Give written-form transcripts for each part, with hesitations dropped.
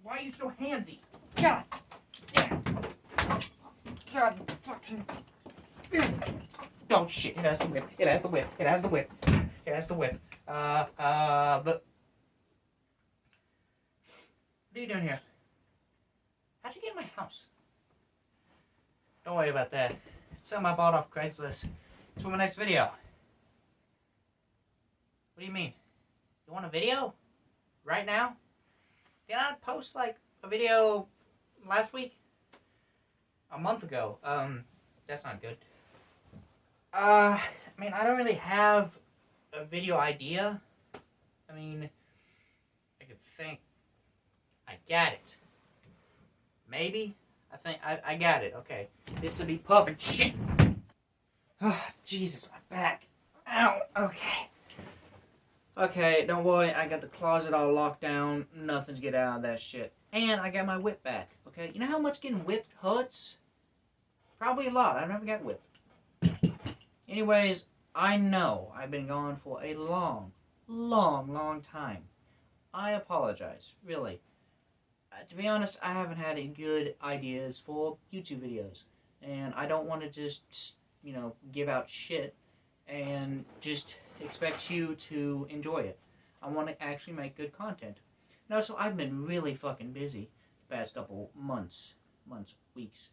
Why are you so handsy? God damn. God fucking. Oh shit, it has the whip. It has the whip. It has the whip. It has the whip. But. What are you doing here? How'd you get in my house? Don't worry about that. It's something I bought off Craigslist. It's for my next video. What do you mean? You want a video? Right now? Did I post like a video last week? A month ago. That's not good. I mean, I don't really have a video idea. I mean, I could think. I got it. Maybe? I think I got it. Okay. This will be perfect. Shit! Oh, Jesus, my back. Ow. Okay. Okay, don't worry. I got the closet all locked down. Nothing's get out of that shit. And I got my whip back. Okay? You know how much getting whipped hurts? Probably a lot. I've never got whipped. Anyways, I know I've been gone for a long time. I apologize. Really. To be honest, I haven't had any good ideas for YouTube videos. And I don't want to just, give out shit and just expect you to enjoy it. I want to actually make good content. No, so I've been really fucking busy the past couple weeks.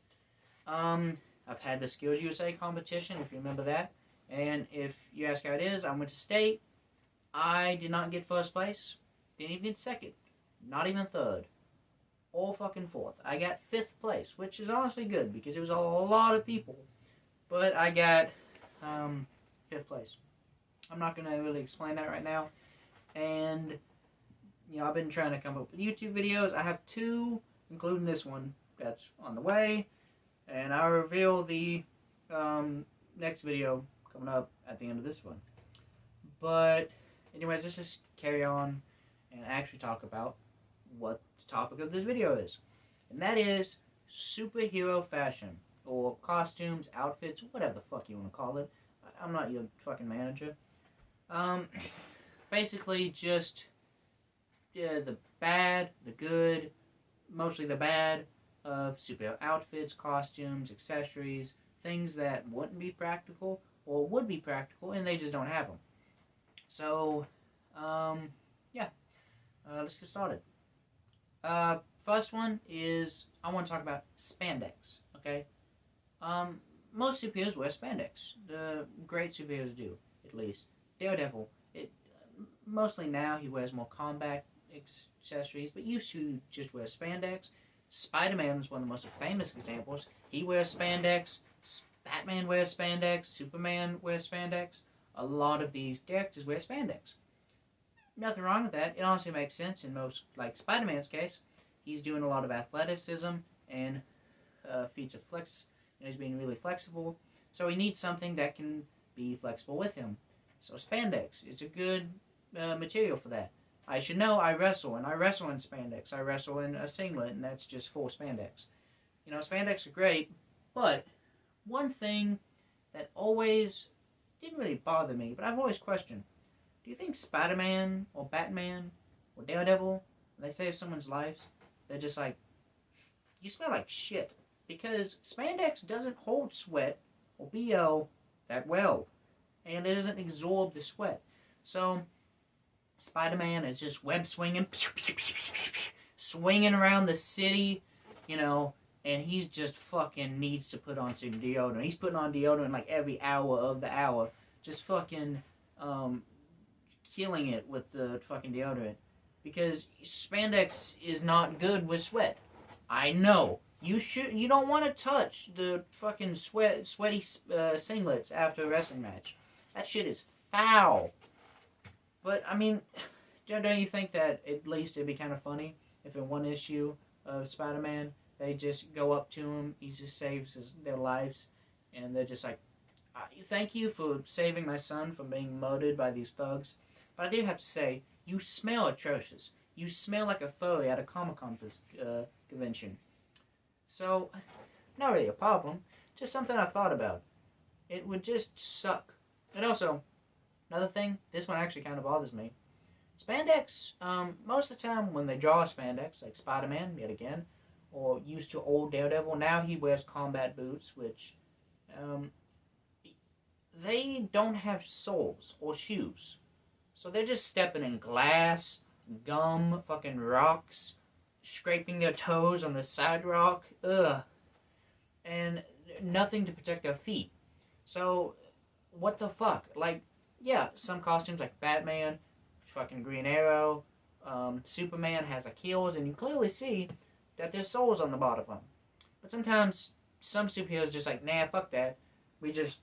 I've had the Skills USA competition, if you remember that. And if you ask how it is, I went to state. I did not get first place. Didn't even get second. Not even third. Or fucking fourth. I got 5th place, which is honestly good because it was a lot of people. But I got 5th place. I'm not going to really explain that right now. And, I've been trying to come up with YouTube videos. I have 2, including this one that's on the way. And I'll reveal the next video coming up at the end of this one. But, anyways, let's just carry on and actually talk about what the topic of this video is. And that is superhero fashion. Or costumes, outfits, whatever the fuck you want to call it. I'm not your fucking manager. Basically just the bad, the good, mostly the bad of superhero outfits, costumes, accessories, things that wouldn't be practical or would be practical and they just don't have them. So, let's get started. First one is, I want to talk about spandex, okay? Most superheroes wear spandex. The great superheroes do, at least. Daredevil, mostly now he wears more combat accessories, but used to just wear spandex. Spider-Man is one of the most famous examples. He wears spandex. Batman wears spandex. Superman wears spandex. A lot of these characters wear spandex. Nothing wrong with that. It honestly makes sense in most, like Spider-Man's case. He's doing a lot of athleticism and feats of flex. He's being really flexible. So he needs something that can be flexible with him. So spandex, it's a good material for that. I should know I wrestle, and I wrestle in spandex. I wrestle in a singlet, and that's just full spandex. Spandex are great, but one thing that always didn't really bother me, but I've always questioned, do you think Spider-Man or Batman or Daredevil, when they save someone's lives, they're just like, you smell like shit? Because spandex doesn't hold sweat or BO that well, and it doesn't absorb the sweat. So Spider-Man is just web swinging, swinging around the city, and he's just fucking needs to put on some deodorant. He's putting on deodorant like every hour of the hour, just fucking killing it with the fucking deodorant. Because spandex is not good with sweat. I know. You don't want to touch the fucking sweaty singlets after a wrestling match. That shit is foul. But, I mean, don't you think that at least it'd be kind of funny if in one issue of Spider-Man, they just go up to him, he just saves their lives, and they're just like, thank you for saving my son from being murdered by these thugs. But I do have to say, you smell atrocious. You smell like a furry at a Comic-Con convention. So, not really a problem. Just something I've thought about. It would just suck. And also, another thing, this one actually kind of bothers me. Spandex, most of the time when they draw spandex, like Spider-Man, yet again, or used to old Daredevil, now he wears combat boots, which, they don't have soles or shoes. So they're just stepping in glass, gum, fucking rocks, scraping their toes on the sidewalk, and nothing to protect their feet. So, what the fuck? Like, yeah, some costumes like Batman, fucking Green Arrow, Superman has Achilles, and you clearly see that there's soles on the bottom of them. But sometimes some superheroes just like, nah, fuck that. We just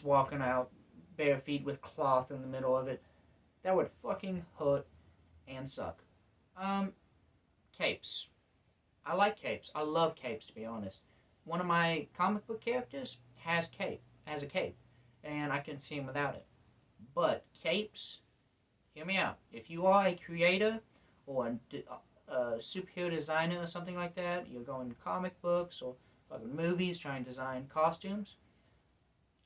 walking out bare feet with cloth in the middle of it. That would fucking hurt and suck. Capes. I like capes. I love capes, to be honest. One of my comic book characters has a cape, and I can see him without it. But capes, hear me out. If you are a creator or a superhero designer or something like that, you're going to comic books or fucking movies trying to design costumes,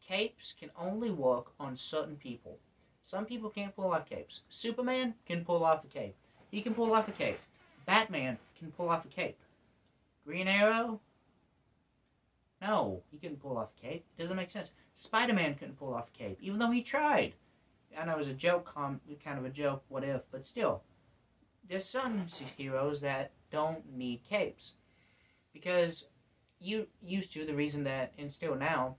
capes can only work on certain people. Some people can't pull off capes. Superman can pull off a cape. He can pull off a cape. Batman can pull off a cape. Green Arrow? No, he couldn't pull off a cape. It doesn't make sense. Spider-Man couldn't pull off a cape, even though he tried. I know it was a joke, kind of a joke, what if, but still. There's certain heroes that don't need capes. Because you used to, the reason that, and still now,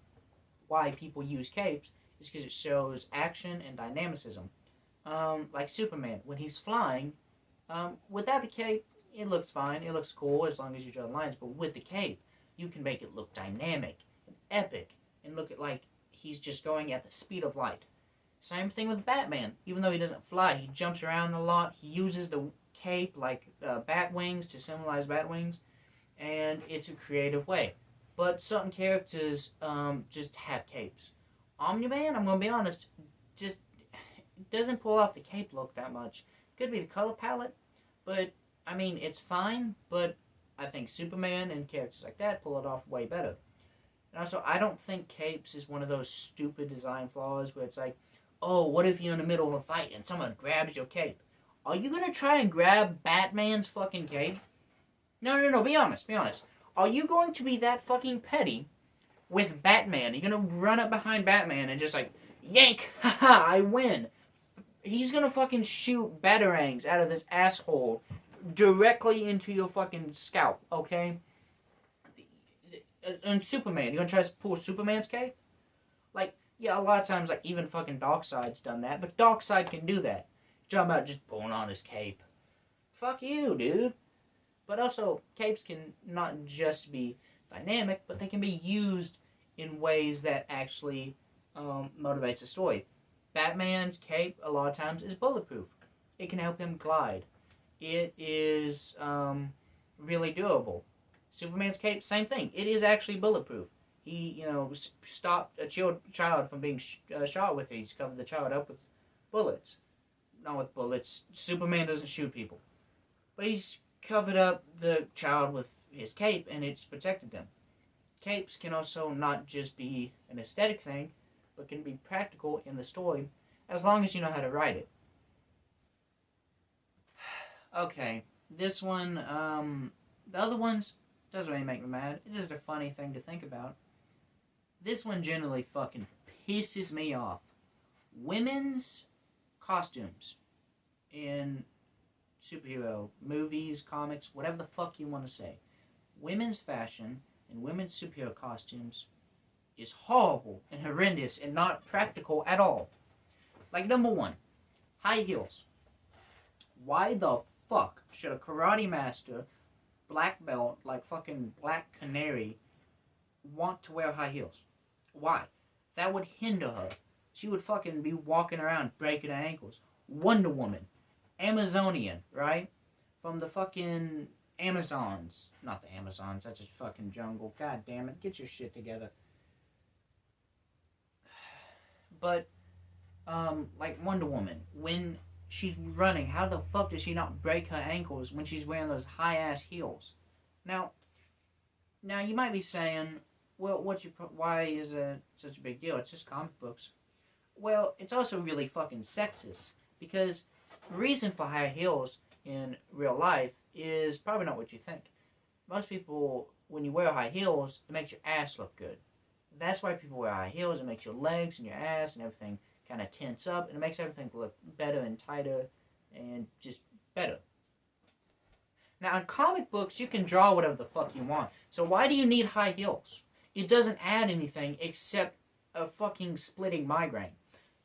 why people use capes is because it shows action and dynamicism. Like Superman, when he's flying, without the cape, it looks fine. It looks cool as long as you draw the lines. But with the cape, you can make it look dynamic and epic and look at like he's just going at the speed of light. Same thing with Batman. Even though he doesn't fly, he jumps around a lot. He uses the cape like bat wings to symbolize bat wings, and it's a creative way. But certain characters just have capes. Omni-Man, I'm going to be honest, just doesn't pull off the cape look that much. Could be the color palette, but, I mean, it's fine, but I think Superman and characters like that pull it off way better. And also, I don't think capes is one of those stupid design flaws where it's like, oh, what if you're in the middle of a fight and someone grabs your cape? Are you going to try and grab Batman's fucking cape? No, be honest. Are you going to be that fucking petty with Batman? Are you going to run up behind Batman and just like, yank, haha, I win? He's going to fucking shoot batarangs out of this asshole directly into your fucking scalp, okay? And Superman, you going to try to pull Superman's cape? Like, yeah, a lot of times, like, even fucking Darkseid's done that, but Darkseid can do that. You're talking about just pulling on his cape. Fuck you, dude. But also, capes can not just be dynamic, but they can be used in ways that actually motivates the story. Batman's cape, a lot of times, is bulletproof. It can help him glide. It is really durable. Superman's cape, same thing. It is actually bulletproof. He, stopped a child from being shot with it. He's covered the child up with bullets. Not with bullets. Superman doesn't shoot people. But he's covered up the child with his cape, and it's protected them. Capes can also not just be an aesthetic thing, but can be practical in the story, as long as you know how to write it. Okay, this one, the other ones, doesn't really make me mad. It's just a funny thing to think about. This one generally fucking pisses me off. Women's costumes in superhero movies, comics, whatever the fuck you want to say. Women's fashion and women's superhero costumes is horrible and horrendous and not practical at all. Like, number one, high heels. Why the fuck should a karate master, black belt, like fucking Black Canary, want to wear high heels? Why? That would hinder her. She would fucking be walking around breaking her ankles. Wonder Woman. Amazonian, right? From the fucking Amazons. Not the Amazons, that's a fucking jungle. God damn it, get your shit together. But, like Wonder Woman, when she's running, how the fuck does she not break her ankles when she's wearing those high-ass heels? Now you might be saying, well, why is it such a big deal? It's just comic books. Well, it's also really fucking sexist, because The reason for high heels in real life is probably not what you think. Most people, when you wear high heels, it makes your ass look good. That's why people wear high heels. It makes your legs and your ass and everything kind of tense up, and it makes everything look better and tighter and just better. Now, in comic books, you can draw whatever the fuck you want. So why do you need high heels? It doesn't add anything except a fucking splitting migraine.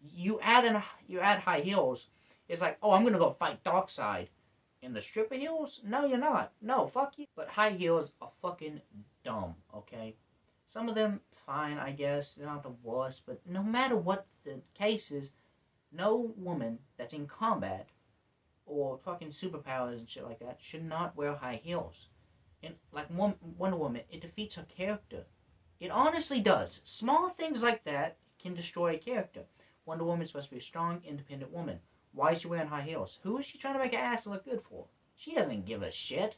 You add high heels, it's like, oh, I'm gonna go fight Darkseid. In the stripper heels? No, you're not. No, fuck you. But high heels are fucking dumb, okay? Some of them, fine, I guess. They're not the worst, but no matter what the case is, no woman that's in combat or fucking superpowers and shit like that should not wear high heels. And like Wonder Woman, it defeats her character. It honestly does. Small things like that can destroy a character. Wonder Woman's supposed to be a strong, independent woman. Why is she wearing high heels? Who is she trying to make her ass look good for? She doesn't give a shit.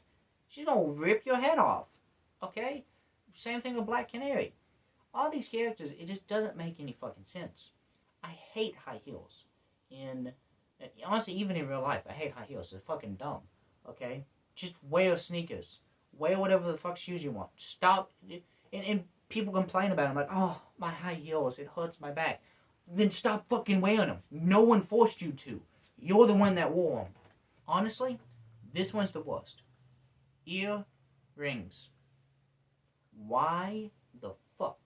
She's gonna rip your head off. Okay? Same thing with Black Canary. All these characters, it just doesn't make any fucking sense. I hate high heels. Honestly, even in real life, I hate high heels. They're fucking dumb. Okay? Just wear sneakers. Wear whatever the fuck shoes you want. Stop. And people complain about them like, oh, my high heels, it hurts my back. Then stop fucking wearing them. No one forced you to. You're the one that wore them. Honestly, this one's the worst. Earrings. Why the fuck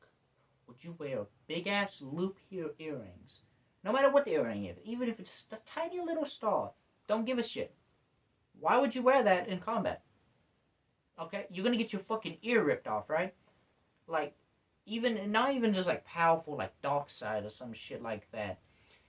would you wear big-ass loop earrings? No matter what the earring is. Even if it's a tiny little star. Don't give a shit. Why would you wear that in combat? Okay? You're gonna get your fucking ear ripped off, right? Like, not even just like powerful like Darkseid or some shit like that.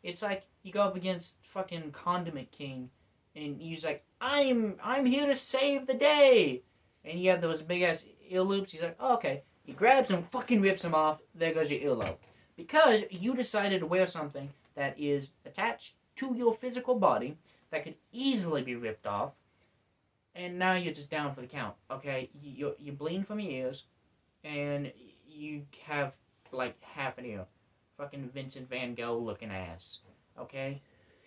It's like you go up against fucking Condiment King and he's like, I'm here to save the day, and you have those big ass ear loops. He's like, oh, okay. He grabs him, fucking rips him off. There goes your earlobe. Because you decided to wear something that is attached to your physical body that could easily be ripped off, and now you're just down for the count. Okay, you're bleeding from your ears, and you have like half an ear. Fucking Vincent Van Gogh looking ass. Okay?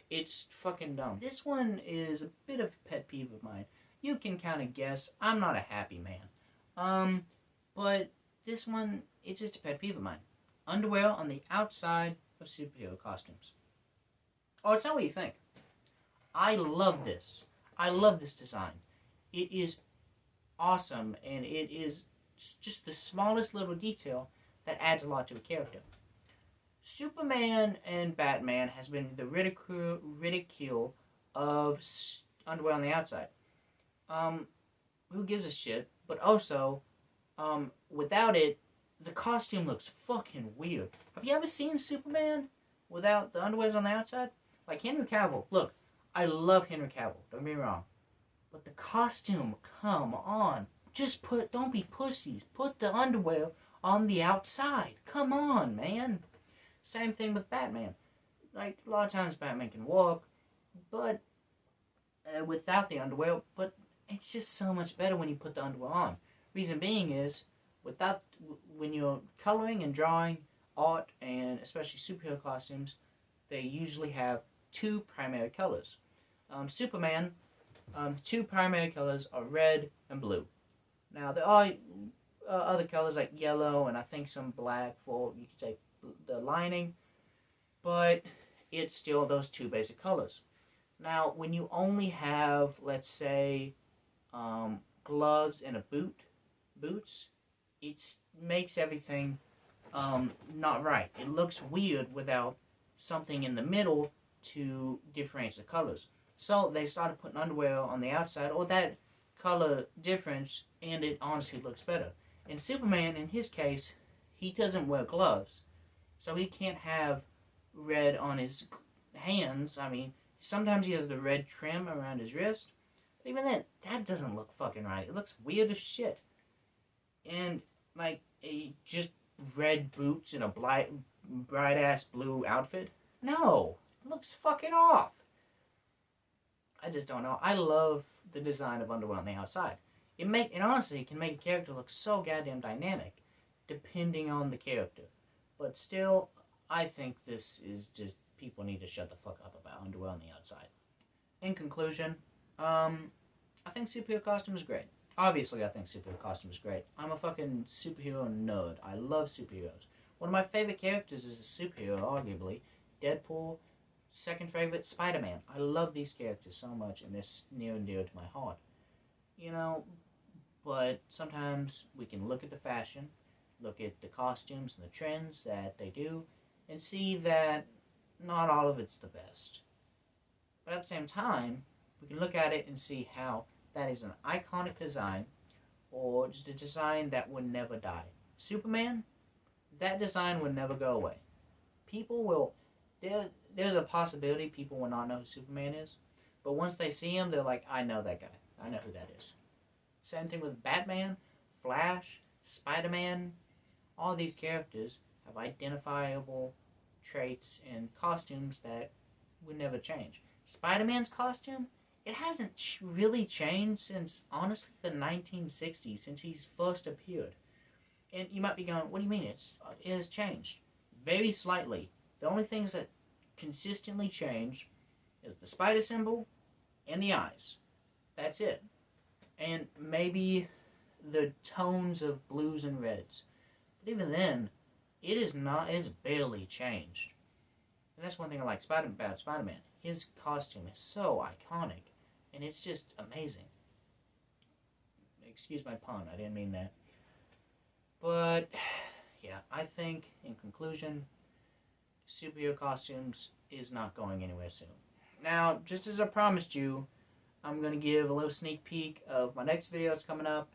It's fucking dumb. This one is a bit of a pet peeve of mine. You can kind of guess. I'm not a happy man. But this one, it's just a pet peeve of mine. Underwear on the outside of superhero costumes. Oh, it's not what you think. I love this. I love this design. It is awesome, and it is just the smallest little detail that adds a lot to a character. Superman and Batman has been the ridicule of underwear on the outside. Who gives a shit? But also, without it, the costume looks fucking weird. Have you ever seen Superman without the underwears on the outside? Like Henry Cavill. Look, I love Henry Cavill. Don't get me wrong. But the costume, come on. Don't be pussies. Put the underwear on the outside. Come on, man. Same thing with Batman. Like, a lot of times Batman can walk, but without the underwear, but it's just so much better when you put the underwear on. Reason being is, when you're coloring and drawing art, and especially superhero costumes, they usually have two primary colors. Superman, the two primary colors are red and blue. Now, there are other colors like yellow and I think some black for, you could say, the lining, but it's still those two basic colors. Now, when you only have, let's say, gloves and a boots, it makes everything not right. It looks weird without something in the middle to differentiate the colors. So they started putting underwear on the outside, or that color difference, and it honestly looks better. And Superman, in his case, he doesn't wear gloves, so he can't have red on his hands. I mean, sometimes he has the red trim around his wrist, but even then, that doesn't look fucking right. It looks weird as shit. And, like, just red boots and a bright-ass blue outfit? No, it looks fucking off. I just don't know. I love the design of underwear on the outside. It honestly can make a character look so goddamn dynamic, depending on the character. But still, I think this is just, people need to shut the fuck up about underwear on the outside. in conclusion, I think superhero costume is great. Obviously, I think superhero costume is great. I'm a fucking superhero nerd. I love superheroes. One of my favorite characters is a superhero, arguably. Deadpool. Second favorite, Spider-Man. I love these characters so much, and they're near and dear to my heart. You know, but sometimes we can look at the fashion, look at the costumes and the trends that they do, and see that not all of it's the best. But at the same time, we can look at it and see how that is an iconic design, or just a design that would never die. Superman, that design would never go away. People will, there's a possibility people will not know who Superman is, but once they see him, they're like, I know that guy. I know who that is. Same thing with Batman, Flash, Spider-Man. All these characters have identifiable traits and costumes that would never change. Spider-Man's costume, it hasn't really changed since, honestly, the 1960s, since he's first appeared. And you might be going, what do you mean it has changed? Very slightly. The only things that consistently change is the spider symbol and the eyes. That's it. And maybe the tones of blues and reds. But even then, it is barely changed. And that's one thing I like about Spider-Man. His costume is so iconic, and it's just amazing. Excuse my pun, I didn't mean that. But, yeah, I think, in conclusion, superhero costumes is not going anywhere soon. Now, just as I promised you, I'm going to give a little sneak peek of my next video that's coming up.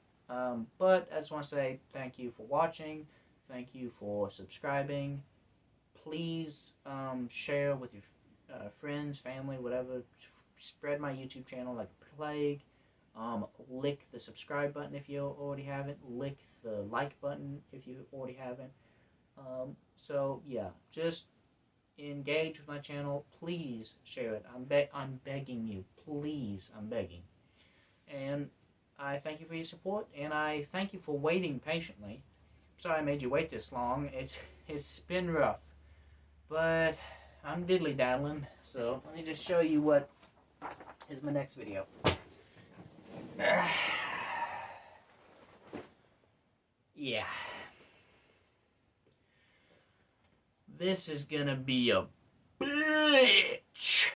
But I just want to say thank you for watching. Thank you for subscribing. Please share with your friends, family, whatever. Spread my YouTube channel like a plague. Lick the subscribe button if you already haven't. Lick the like button if you already haven't. So yeah, just engage with my channel. Please share it. I'm begging you. Please, I'm begging. And I thank you for your support, and I thank you for waiting patiently. Sorry I made you wait this long. It's been rough. But I'm diddly-daddling, so let me just show you what is my next video. Yeah. This is gonna be a